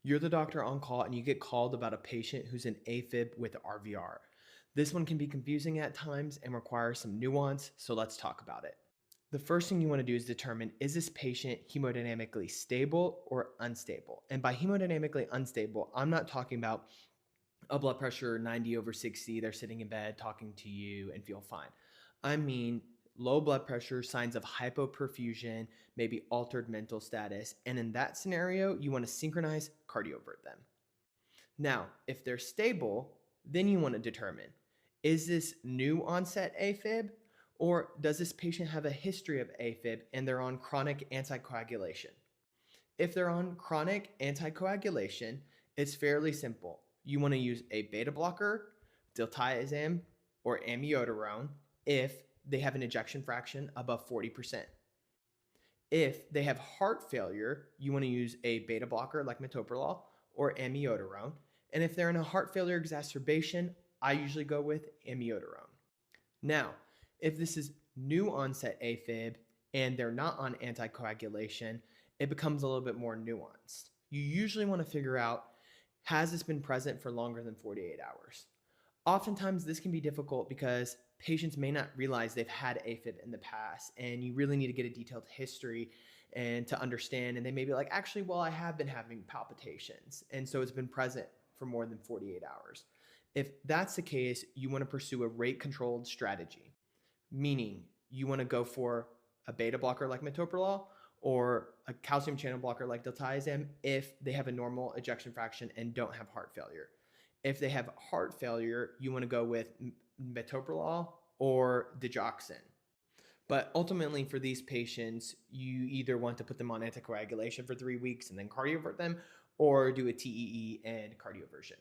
You're the doctor on call and you get called about a patient who's an AFib with RVR. This one can be confusing at times and requires some nuance, so let's talk about it. The first thing you want to do is determine, is this patient hemodynamically stable or unstable? And by hemodynamically unstable, I'm not talking about a blood pressure 90 over 60, they're sitting in bed talking to you and feel fine. I mean, low blood pressure, signs of hypoperfusion, maybe altered mental status. And in that scenario, you want to synchronize cardiovert them. Now, if they're stable, then you want to determine, is this new onset AFib or does this patient have a history of AFib and they're on chronic anticoagulation? If they're on chronic anticoagulation, it's fairly simple. You want to use a beta blocker, diltiazem, or amiodarone if they have an ejection fraction above 40%. If they have heart failure, you want to use a beta blocker like metoprolol or amiodarone. And if they're in a heart failure exacerbation, I usually go with amiodarone. Now, if this is new onset AFib and they're not on anticoagulation, it becomes a little bit more nuanced. You usually want to figure out, has this been present for longer than 48 hours? Oftentimes, this can be difficult because patients may not realize they've had AFib in the past, and you really need to get a detailed history and to understand. And they may be like, actually, well, I have been having palpitations, and so it's been present for more than 48 hours. If that's the case, you want to pursue a rate-controlled strategy, meaning you want to go for a beta blocker like metoprolol or a calcium channel blocker like diltiazem if they have a normal ejection fraction and don't have heart failure. If they have heart failure, you want to go with metoprolol or digoxin. But ultimately, for these patients, you either want to put them on anticoagulation for 3 weeks and then cardiovert them, or do a TEE and cardioversion.